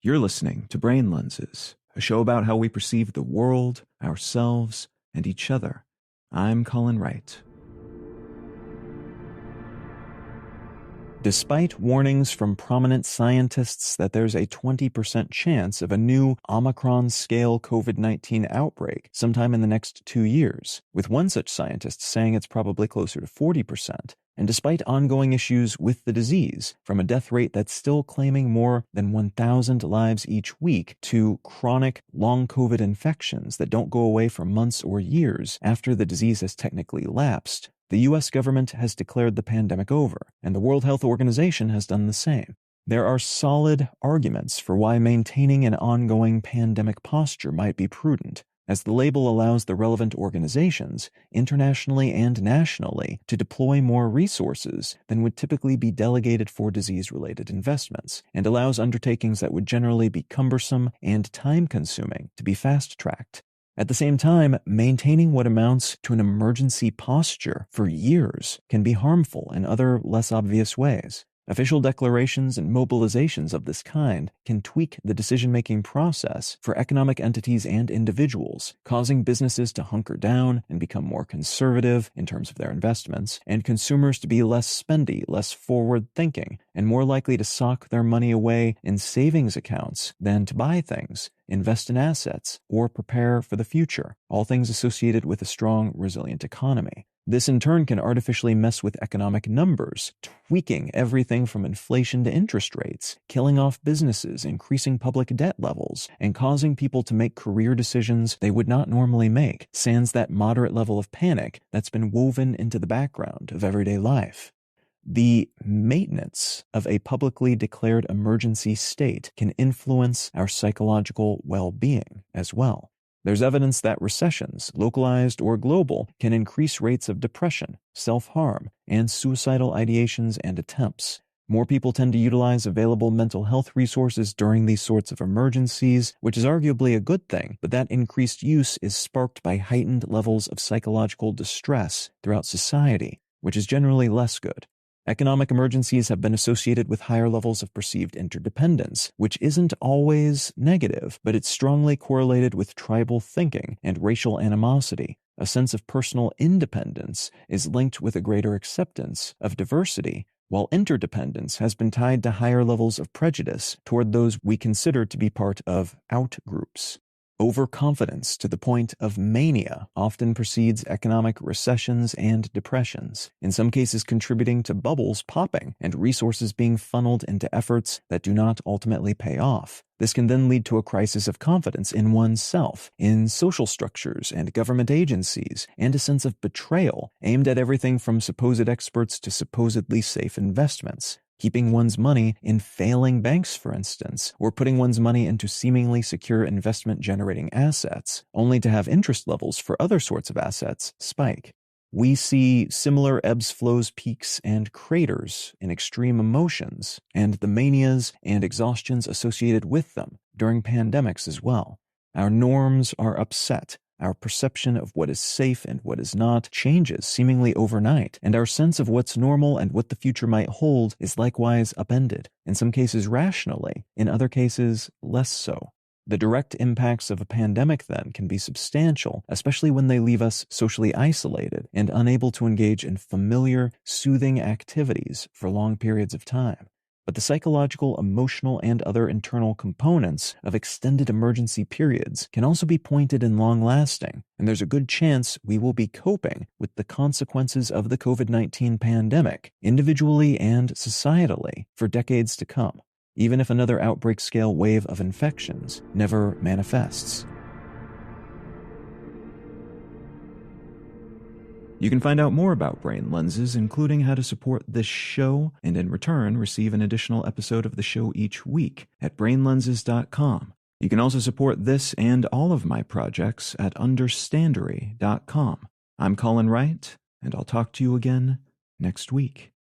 You're listening to Brain Lenses, a show about how we perceive the world, ourselves, and each other. I'm Colin Wright. Despite warnings from prominent scientists that there's a 20% chance of a new Omicron-scale COVID-19 outbreak sometime in the next 2 years, with one such scientist saying it's probably closer to 40%, and despite ongoing issues with the disease, from a death rate that's still claiming more than 1,000 lives each week to chronic long COVID infections that don't go away for months or years after the disease has technically lapsed, the U.S. government has declared the pandemic over, and the World Health Organization has done the same. There are solid arguments for why maintaining an ongoing pandemic posture might be prudent, as the label allows the relevant organizations, internationally and nationally, to deploy more resources than would typically be delegated for disease-related investments, and allows undertakings that would generally be cumbersome and time-consuming to be fast-tracked. At the same time, maintaining what amounts to an emergency posture for years can be harmful in other less obvious ways. Official declarations and mobilizations of this kind can tweak the decision-making process for economic entities and individuals, causing businesses to hunker down and become more conservative in terms of their investments, and consumers to be less spendy, less forward-thinking, and more likely to sock their money away in savings accounts than to buy things, invest in assets, or prepare for the future, all things associated with a strong, resilient economy. This in turn can artificially mess with economic numbers, tweaking everything from inflation to interest rates, killing off businesses, increasing public debt levels, and causing people to make career decisions they would not normally make, sans that moderate level of panic that's been woven into the background of everyday life. The maintenance of a publicly declared emergency state can influence our psychological well-being as well. There's evidence that recessions, localized or global, can increase rates of depression, self-harm, and suicidal ideations and attempts. More people tend to utilize available mental health resources during these sorts of emergencies, which is arguably a good thing, but that increased use is sparked by heightened levels of psychological distress throughout society, which is generally less good. Economic emergencies have been associated with higher levels of perceived interdependence, which isn't always negative, but it's strongly correlated with tribal thinking and racial animosity. A sense of personal independence is linked with a greater acceptance of diversity, while interdependence has been tied to higher levels of prejudice toward those we consider to be part of out-groups. Overconfidence to the point of mania often precedes economic recessions and depressions, in some cases contributing to bubbles popping and resources being funneled into efforts that do not ultimately pay off. This can then lead to a crisis of confidence in oneself, in social structures and government agencies, and a sense of betrayal aimed at everything from supposed experts to supposedly safe investments. Keeping one's money in failing banks, for instance, or putting one's money into seemingly secure investment-generating assets, only to have interest levels for other sorts of assets spike. We see similar ebbs, flows, peaks, and craters in extreme emotions, and the manias and exhaustions associated with them during pandemics as well. Our norms are upset. Our perception of what is safe and what is not changes seemingly overnight, and our sense of what's normal and what the future might hold is likewise upended, in some cases rationally, in other cases less so. The direct impacts of a pandemic then can be substantial, especially when they leave us socially isolated and unable to engage in familiar, soothing activities for long periods of time. But the psychological, emotional, and other internal components of extended emergency periods can also be pointed and long-lasting, and there's a good chance we will be coping with the consequences of the COVID-19 pandemic, individually and societally, for decades to come, even if another outbreak-scale wave of infections never manifests. You can find out more about Brain Lenses, including how to support this show, and in return receive an additional episode of the show each week at brainlenses.com. You can also support this and all of my projects at understandery.com. I'm Colin Wright, and I'll talk to you again next week.